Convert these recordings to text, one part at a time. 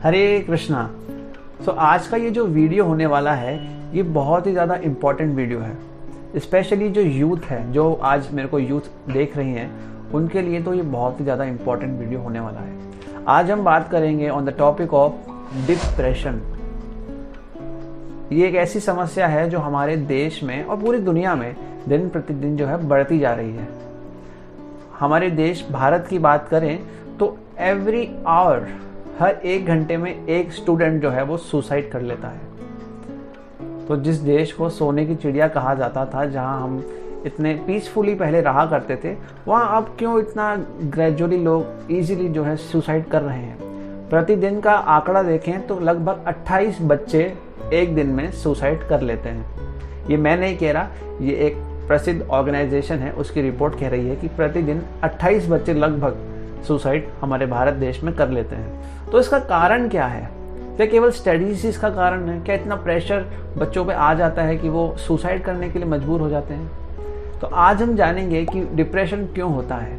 हरे कृष्णा। आज का ये जो वीडियो होने वाला है ये बहुत ही ज़्यादा इम्पॉर्टेंट वीडियो है। स्पेशली जो यूथ है, जो आज मेरे को यूथ देख रही हैं, उनके लिए तो ये बहुत ही ज़्यादा इम्पॉर्टेंट वीडियो होने वाला है। आज हम बात करेंगे on the topic of depression. ये एक ऐसी समस्या है जो हमारे देश में और पूरी दुनिया में दिन प्रतिदिन जो है बढ़ती जा रही है। हमारे देश भारत की बात करें तो एवरी आवर, हर 1 घंटे में एक स्टूडेंट जो है वो सुसाइड कर लेता है। तो जिस देश को सोने की चिड़िया कहा जाता था, जहां हम इतने पीसफुली पहले रहा करते थे, वहां अब क्यों इतना ग्रेजुअली लोग इजीली जो है सुसाइड कर रहे हैं। प्रतिदिन का आंकड़ा देखें तो लगभग 28 बच्चे एक दिन में सुसाइड कर लेते हैं। ये मैं नहीं कह रहा, ये एक प्रसिद्ध ऑर्गेनाइजेशन है, उसकी रिपोर्ट कह रही है कि प्रतिदिन 28 बच्चे लगभग सुसाइड हमारे भारत देश में कर लेते हैं। तो इसका कारण क्या है? क्या केवल स्टडीज इसका कारण है? क्या इतना प्रेशर बच्चों पे आ जाता है कि वो सुसाइड करने के लिए मजबूर हो जाते हैं? तो आज हम जानेंगे कि डिप्रेशन क्यों होता है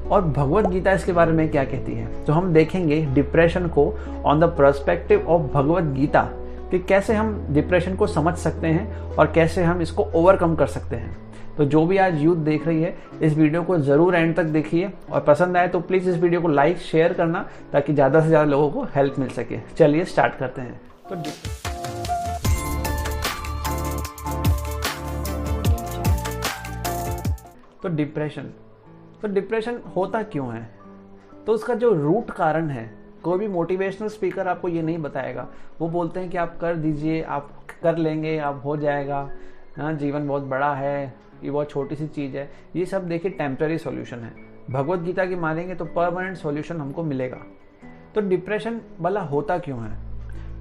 और भगवत गीता इसके बारे में क्या कहती है। तो हम देखेंगे डिप्रेशन को on the perspective of Bhagavad Gita, कि कैसे हम डिप्रेशन को समझ सकते हैं और कैसे हम इसको ओवरकम कर सकते हैं। तो जो भी आज यूथ देख रही है, इस वीडियो को ज़रूर एंड तक देखिए और पसंद आए तो प्लीज़ इस वीडियो को लाइक शेयर करना, ताकि ज़्यादा से ज़्यादा लोगों को हेल्प मिल सके। चलिए स्टार्ट करते हैं। तो डिप्रेशन होता क्यों है? तो उसका जो रूट कारण है, कोई भी मोटिवेशनल स्पीकर आपको ये नहीं बताएगा। वो बोलते हैं कि आप कर दीजिए, आप कर लेंगे, आप हो जाएगा, हाँ जीवन बहुत बड़ा है, ये बहुत छोटी सी चीज़ है। ये सब देखिए टेम्पररी सॉल्यूशन है। भगवत गीता की मानेंगे तो परमानेंट सॉल्यूशन हमको मिलेगा। तो डिप्रेशन भला होता क्यों है?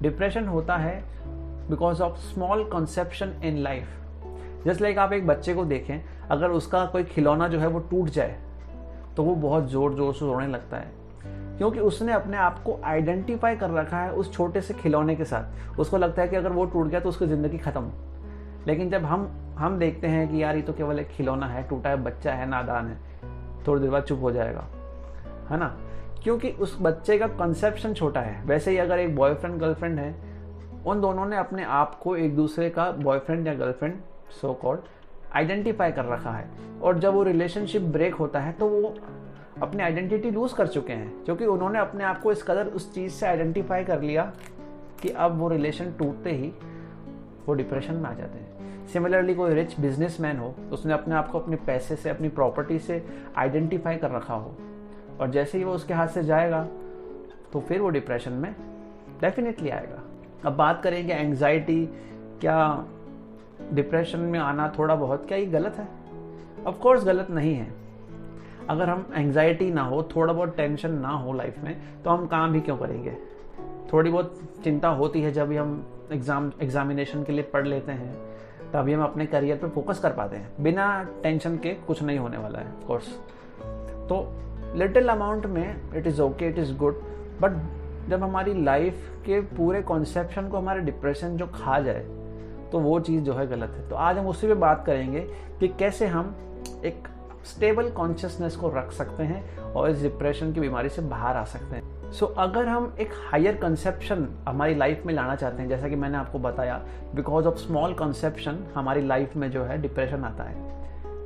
डिप्रेशन होता है because of small conception in life. Just like आप एक बच्चे को देखें, अगर उसका कोई खिलौना जो है वो टूट जाए तो वो बहुत ज़ोर ज़ोर से रोने लगता है, क्योंकि उसने अपने आप को आइडेंटिफाई कर रखा है उस छोटे से खिलौने के साथ। उसको लगता है कि अगर वो टूट गया तो उसकी ज़िंदगी ख़त्म। लेकिन जब हम देखते हैं कि यार ये तो केवल एक खिलौना है, टूटा है, बच्चा है, नादान है, थोड़ी देर बाद चुप हो जाएगा, है ना, क्योंकि उस बच्चे का कंसेप्शन छोटा है। वैसे ही अगर एक बॉयफ्रेंड गर्लफ्रेंड है, उन दोनों ने अपने आप को एक दूसरे का बॉयफ्रेंड या गर्लफ्रेंड सो कॉल्ड आइडेंटिफाई कर रखा है, और जब वो रिलेशनशिप ब्रेक होता है तो वो अपनी आइडेंटिटी लूज कर चुके हैं, क्योंकि उन्होंने अपने आप को इस कदर उस चीज़ से आइडेंटिफाई कर लिया कि अब वो रिलेशन टूटते ही वो डिप्रेशन में आ जाते हैं। सिमिलरली कोई रिच बिजनेसमैन हो, उसने अपने आप को अपने पैसे से, अपनी प्रॉपर्टी से आइडेंटिफाई कर रखा हो, और जैसे ही वो उसके हाथ से जाएगा तो फिर वो डिप्रेशन में डेफिनेटली आएगा। अब बात करेंगे एंग्जाइटी, क्या डिप्रेशन में आना थोड़ा बहुत, क्या ये गलत है? ऑफ कोर्स गलत नहीं है। अगर हम एंग्जाइटी ना हो, थोड़ा बहुत टेंशन ना हो लाइफ में, तो हम काम भी क्यों करेंगे? थोड़ी बहुत चिंता होती है जब भी हम एग्जामिनेशन के लिए पढ़ लेते हैं, तभी हम अपने करियर पे फोकस कर पाते हैं। बिना टेंशन के कुछ नहीं होने वाला है ऑफ कोर्स। तो लिटिल अमाउंट में it is okay, it is good, but जब हमारी लाइफ के पूरे कॉन्सेप्शन को हमारे डिप्रेशन जो खा जाए तो वो चीज़ जो है गलत है। तो आज हम उसी पे बात करेंगे कि कैसे हम एक स्टेबल कॉन्शियसनेस को रख सकते हैं और इस डिप्रेशन की बीमारी से बाहर आ सकते हैं। अगर हम एक हायर कंसेप्शन हमारी लाइफ में लाना चाहते हैं, जैसा कि मैंने आपको बताया, बिकॉज ऑफ स्मॉल कंसेप्शन हमारी लाइफ में जो है डिप्रेशन आता है।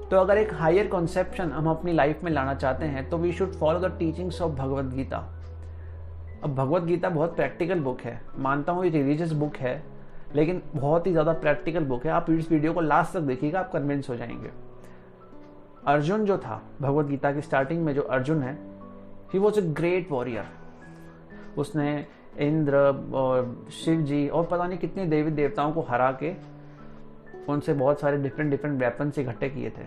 तो अगर एक हायर कंसेप्शन हम अपनी लाइफ में लाना चाहते हैं तो we should follow the teachings of Bhagavad Gita. अब भगवत गीता बहुत प्रैक्टिकल बुक है, मानता हूँ ये रिलीजियस बुक है, लेकिन बहुत ही ज़्यादा प्रैक्टिकल बुक है। आप इस वीडियो को लास्ट तक देखिएगा, आप कन्विंस हो जाएंगे। अर्जुन जो था, भगवत गीता की स्टार्टिंग में जो अर्जुन है, he was a great warrior. उसने इंद्र और शिव जी और पता नहीं कितने देवी देवताओं को हरा के उनसे बहुत सारे डिफरेंट वेपन से इकट्ठे किए थे।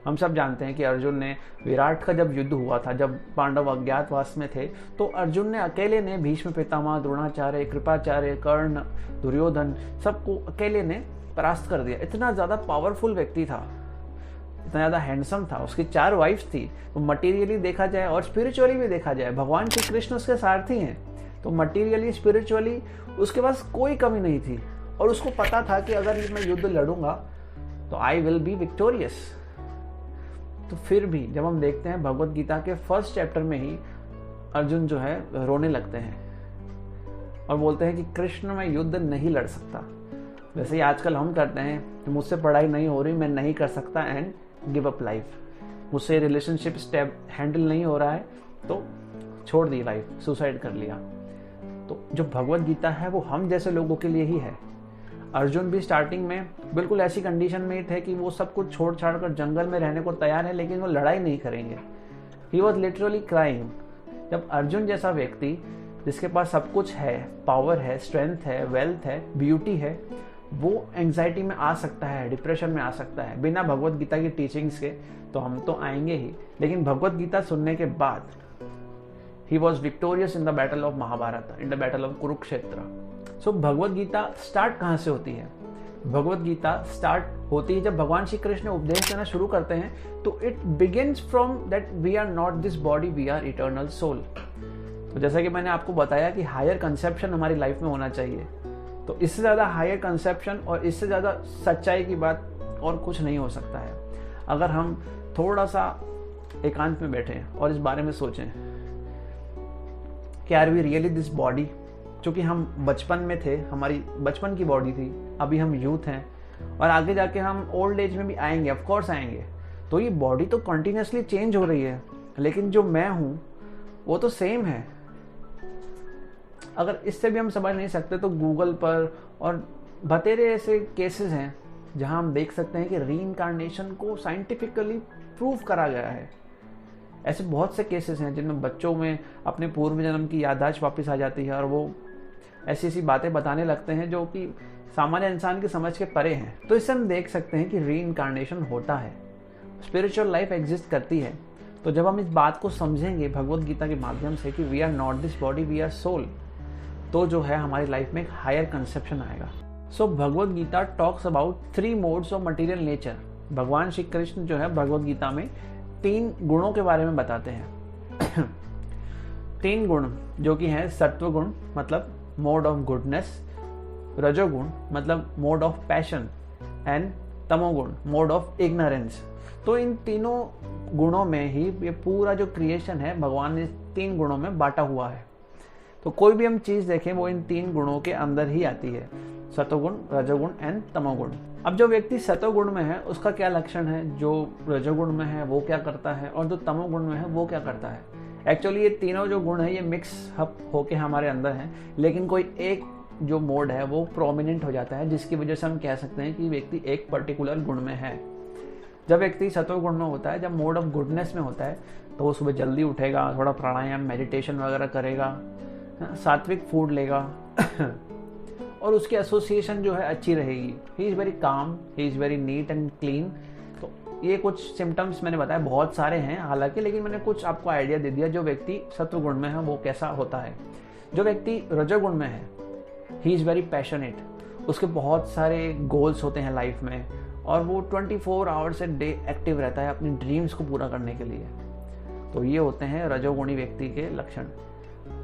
हम सब जानते हैं कि अर्जुन ने विराट का जब युद्ध हुआ था, जब पांडव अज्ञातवास में थे, तो अर्जुन ने अकेले ने भीष्म पितामह, द्रोणाचार्य, कृपाचार्य, कर्ण, दुर्योधन, सबको अकेले ने परास्त कर दिया। इतना ज़्यादा पावरफुल व्यक्ति था, इतना ज़्यादा हैंडसम था। उसकी 4 वाइफ्स थी। तो मटीरियली देखा जाए और स्पिरिचुअली भी देखा जाए, भगवान श्री कृष्ण उसके सारथी हैं। तो मटीरियली स्पिरिचुअली उसके पास कोई कमी नहीं थी, और उसको पता था कि अगर मैं युद्ध लड़ूंगा तो आई विल बी विक्टोरियस। तो फिर भी जब हम देखते हैं भगवत गीता के फर्स्ट चैप्टर में ही अर्जुन जो है रोने लगते हैं। और बोलते हैं कि कृष्ण मैं युद्ध नहीं लड़ सकता। वैसे ही आजकल हम करते हैं कि मुझसे पढ़ाई नहीं हो रही, मैं नहीं कर सकता एंड गिव अप लाइफ। मुझसे रिलेशनशिप स्टेप हैंडल नहीं हो रहा है तो छोड़ दी लाइफ, सुसाइड कर लिया। तो जो भगवत गीता है वो हम जैसे लोगों के लिए ही है। अर्जुन भी स्टार्टिंग में बिल्कुल ऐसी कंडीशन में ही थे कि वो सब कुछ छोड़ छाड़ कर जंगल में रहने को तैयार है, लेकिन वो लड़ाई नहीं करेंगे। He was literally crying. जब अर्जुन जैसा व्यक्ति जिसके पास सब कुछ है, पावर है, स्ट्रेंथ है, वेल्थ है, ब्यूटी है, वो एंग्जाइटी में आ सकता है, डिप्रेशन में आ सकता है बिना भगवत गीता की टीचिंग्स के, तो हम तो आएंगे ही। लेकिन भगवत गीता सुनने के बाद ही was victorious in the battle of Mahabharat, in the battle of Kurukshetra. So Bhagavad Gita start कहाँ से होती है? भगवत गीता स्टार्ट होती है जब भगवान श्री कृष्ण उपदेश देना शुरू करते हैं। तो it begins from that we are not this body, we are eternal soul. तो जैसा कि मैंने आपको बताया कि हायर कंसेप्शन हमारी लाइफ में होना चाहिए, तो इससे ज़्यादा हायर कंसेप्शन और इससे ज़्यादा सच्चाई की बात और कुछ नहीं हो सकता है। अगर हम थोड़ा सा एकांत में बैठें और इस बारे में सोचें कि are we really this body? चूँकि हम बचपन में थे, हमारी बचपन की बॉडी थी, अभी हम यूथ हैं और आगे जाके हम ओल्ड एज में भी आएंगे, ऑफ कोर्स आएंगे। तो ये बॉडी तो कंटिन्यूसली चेंज हो रही है, लेकिन जो मैं हूँ वो तो सेम है। अगर इससे भी हम समझ नहीं सकते तो गूगल पर और बतेरे ऐसे केसेस हैं जहां हम देख सकते हैं कि रीइंकार्नेशन को साइंटिफिकली प्रूव करा गया है। ऐसे बहुत से केसेस हैं जिनमें बच्चों में अपने पूर्व जन्म की याददाश्त वापस आ जाती है और वो ऐसी ऐसी बातें बताने लगते हैं जो कि सामान्य इंसान की समझ के परे हैं। तो इससे हम देख सकते हैं कि रीइंकार्नेशन होता है, स्पिरिचुअल लाइफ एग्जिस्ट करती है। तो जब हम इस बात को समझेंगे भगवत गीता के माध्यम से कि we are not this body, we are soul, तो जो है हमारी लाइफ में एक हायर कंसेप्शन आएगा। So Bhagavad Gita talks about 3 modes of material nature. भगवान श्री कृष्ण जो है भगवत गीता में 3 गुणों के बारे में बताते हैं। 3 गुण जो कि हैं सत्व गुण मतलब मोड ऑफ गुडनेस, रजोगुण मतलब मोड ऑफ पैशन एंड तमोगुण मोड ऑफ इग्नोरेंस। तो इन तीनों गुणों में ही ये पूरा जो क्रिएशन है भगवान ने 3 गुणों में बांटा हुआ है। तो कोई भी हम चीज देखें वो इन 3 गुणों के अंदर ही आती है, सतोगुण, रजोगुण एंड तमोगुण। अब जो व्यक्ति सतोगुण में है उसका क्या लक्षण है, जो रजोगुण में है वो क्या करता है और जो तमोगुण में है वो क्या करता है। एक्चुअली ये तीनों जो गुण है ये मिक्स हप होके हमारे अंदर हैं, लेकिन कोई एक जो मोड है वो प्रोमिनेंट हो जाता है, जिसकी वजह से हम कह सकते हैं कि व्यक्ति एक पर्टिकुलर गुण में है। जब व्यक्ति सतोगुण में होता है, जब मोड ऑफ गुडनेस में होता है, तो वो सुबह जल्दी उठेगा, थोड़ा प्राणायाम मेडिटेशन वगैरह करेगा, सात्विक फूड लेगा और उसकी एसोसिएशन जो है अच्छी रहेगी। He is very calm, he is very neat and clean. तो ये कुछ सिम्टम्स मैंने बताया, बहुत सारे हैं हालांकि, लेकिन मैंने कुछ आपको आइडिया दे दिया जो व्यक्ति सत्वगुण में है वो कैसा होता है। जो व्यक्ति रजोगुण में है, ही इज़ वेरी पैशनेट, उसके बहुत सारे गोल्स होते हैं लाइफ में और वो 24 आवर्स ए डे एक्टिव रहता है अपनी ड्रीम्स को पूरा करने के लिए। तो ये होते हैं रजोगुणी व्यक्ति के लक्षण।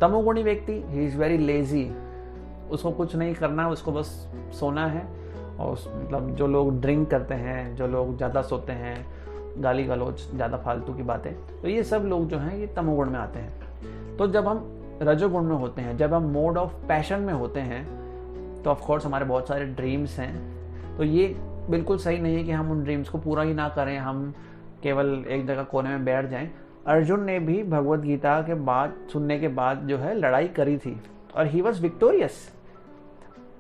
तमोगुणी व्यक्ति, ही इज़ वेरी लेजी, उसको कुछ नहीं करना है, उसको बस सोना है। और मतलब जो लोग ड्रिंक करते हैं, जो लोग ज़्यादा सोते हैं, गाली गलौज, ज़्यादा फालतू की बातें, तो ये सब लोग जो हैं ये तमोगुण में आते हैं। तो जब हम रजोगुण में होते हैं, जब हम मोड ऑफ पैशन में होते हैं, तो ऑफ कोर्स हमारे बहुत सारे ड्रीम्स हैं। तो ये बिल्कुल सही नहीं है कि हम उन ड्रीम्स को पूरा ही ना करें, हम केवल एक जगह कोने में बैठ जाएं। अर्जुन ने भी भगवत गीता के बाद सुनने के बाद जो है लड़ाई करी थी और ही वॉज विक्टोरियस।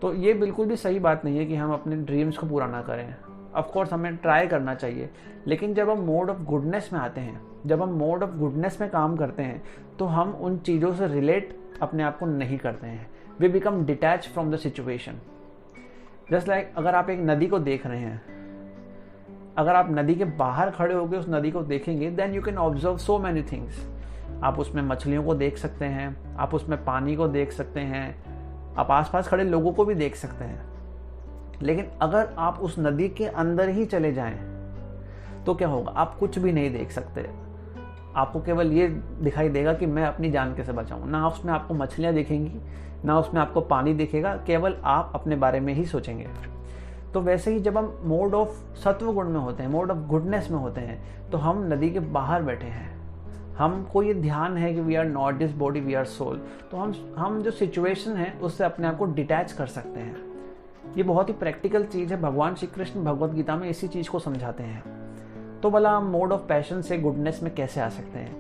तो ये बिल्कुल भी सही बात नहीं है कि हम अपने ड्रीम्स को पूरा ना करें। ऑफ कोर्स हमें ट्राई करना चाहिए, लेकिन जब हम मोड ऑफ गुडनेस में आते हैं, जब हम मोड ऑफ गुडनेस में काम करते हैं, तो हम उन चीज़ों से रिलेट अपने आप को नहीं करते हैं। We become detach from the situation. Just like अगर आप एक नदी को देख रहे हैं, अगर आप नदी के बाहर खड़े होकर उस नदी को देखेंगे, then you can observe so many things. आप उसमें मछलियों को देख सकते हैं, आप उसमें पानी को देख सकते हैं, आप आसपास खड़े लोगों को भी देख सकते हैं। लेकिन अगर आप उस नदी के अंदर ही चले जाएं तो क्या होगा, आप कुछ भी नहीं देख सकते। आपको केवल ये दिखाई देगा कि मैं अपनी जान कैसे बचाऊं। ना उसमें आपको मछलियां दिखेंगी, ना उसमें आपको पानी दिखेगा, केवल आप अपने बारे में ही सोचेंगे। तो वैसे ही जब हम मोड ऑफ सत्व गुण में होते हैं, मोड ऑफ गुडनेस में होते हैं, तो हम नदी के बाहर बैठे हैं, हमको ये ध्यान है कि we are not this body, we are soul. तो हम जो सिचुएशन है उससे अपने आप को डिटैच कर सकते हैं। ये बहुत ही प्रैक्टिकल चीज़ है। भगवान श्री कृष्ण भगवत गीता में इसी चीज़ को समझाते हैं। तो भला हम मोड ऑफ पैशन से गुडनेस में कैसे आ सकते हैं?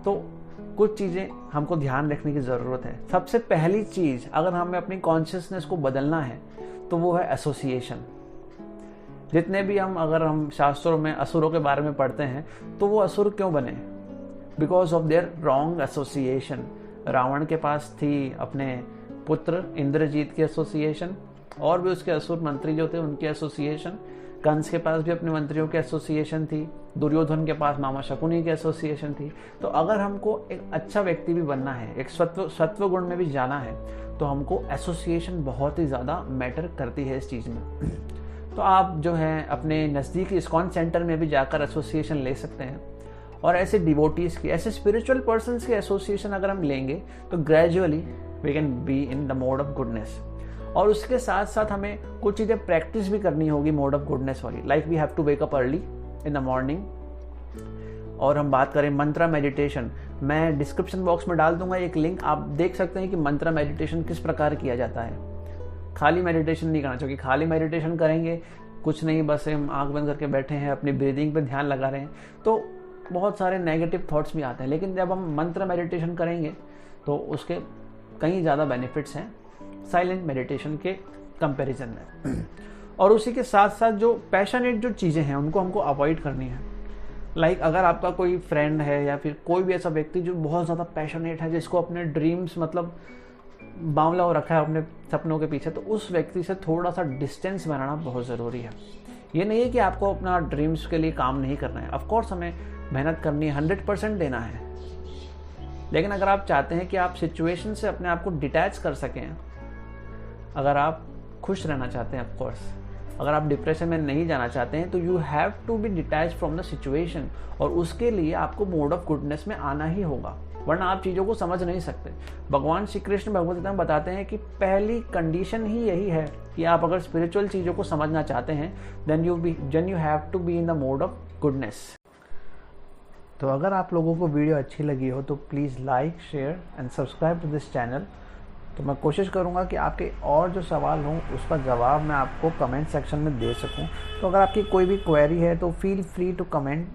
तो कुछ चीज़ें हमको ध्यान रखने की ज़रूरत है। सबसे पहली चीज़, अगर हमें अपनी कॉन्शियसनेस को बदलना है तो वो है एसोसिएशन। जितने भी अगर हम शास्त्रों में असुरों के बारे में पढ़ते हैं तो वो असुर क्यों बने? Because of their wrong association. Ravan के पास थी अपने पुत्र इंद्रजीत की एसोसिएशन, और भी उसके असुर मंत्री जो थे उनकी एसोसिएशन। कंस के पास भी अपने मंत्रियों की एसोसिएशन थी। दुर्योधन के पास मामा शकुनी की एसोसिएशन थी। तो अगर हमको एक अच्छा व्यक्ति भी बनना है, एक सत्व गुण में भी जाना है, तो हमको एसोसिएशन बहुत ही ज़्यादा मैटर करती है इस चीज़ में। तो आप जो है अपने नज़दीकी इस्कॉन सेंटर में भी जाकर एसोसिएशन ले सकते हैं। और ऐसे डिवोटीज़ की, ऐसे स्पिरिचुअल पर्सन्स की एसोसिएशन अगर हम लेंगे तो gradually we can be in the mode of goodness. और उसके साथ साथ हमें कुछ चीज़ें प्रैक्टिस भी करनी होगी मोड ऑफ गुडनेस वाली। Like we have to wake up early in the morning. और हम बात करें मंत्रा मेडिटेशन, मैं डिस्क्रिप्शन बॉक्स में डाल दूंगा एक लिंक, आप देख सकते हैं कि मंत्रा मेडिटेशन किस प्रकार किया जाता है। खाली मेडिटेशन नहीं करना चाहिए। खाली मेडिटेशन करेंगे कुछ नहीं, बस हम आंख बंद करके बैठे हैं, अपनी ब्रीदिंग पे ध्यान लगा रहे हैं, तो बहुत सारे नेगेटिव थॉट्स भी आते हैं। लेकिन जब हम मंत्र मेडिटेशन करेंगे तो उसके कई ज़्यादा बेनिफिट्स हैं साइलेंट मेडिटेशन के कंपैरिजन में। और उसी के साथ साथ जो पैशनेट जो चीज़ें हैं उनको हमको अवॉइड करनी है। लाइक अगर आपका कोई फ्रेंड है या फिर कोई भी ऐसा व्यक्ति जो बहुत ज़्यादा पैशनेट है, जिसको अपने ड्रीम्स मतलब बावला हो रखा है अपने सपनों के पीछे, तो उस व्यक्ति से थोड़ा सा डिस्टेंस बनाना बहुत ज़रूरी है। ये नहीं है कि आपको अपना ड्रीम्स के लिए काम नहीं करना है, ऑफकोर्स हमें मेहनत करनी है, 100% देना है। लेकिन अगर आप चाहते हैं कि आप सिचुएशन से अपने आप को डिटैच कर सकें, अगर आप खुश रहना चाहते हैं, ऑफकोर्स अगर आप डिप्रेशन में नहीं जाना चाहते हैं, तो you have to be detach from the situation. और उसके लिए आपको मोड ऑफ गुडनेस में आना ही होगा, वरना आप चीज़ों को समझ नहीं सकते। भगवान श्री कृष्ण भगवत गीता में बताते हैं कि पहली कंडीशन ही यही है कि आप अगर स्पिरिचुअल चीज़ों को समझना चाहते हैं, then you have to be in the mode of goodness. तो अगर आप लोगों को वीडियो अच्छी लगी हो तो please like, share and subscribe to this channel. तो मैं कोशिश करूंगा कि आपके और जो सवाल हों उसका जवाब मैं आपको कमेंट सेक्शन में दे सकूं। तो अगर आपकी कोई भी क्वेरी है तो feel free to comment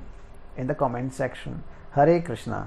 in the comment section. Hare Krishna.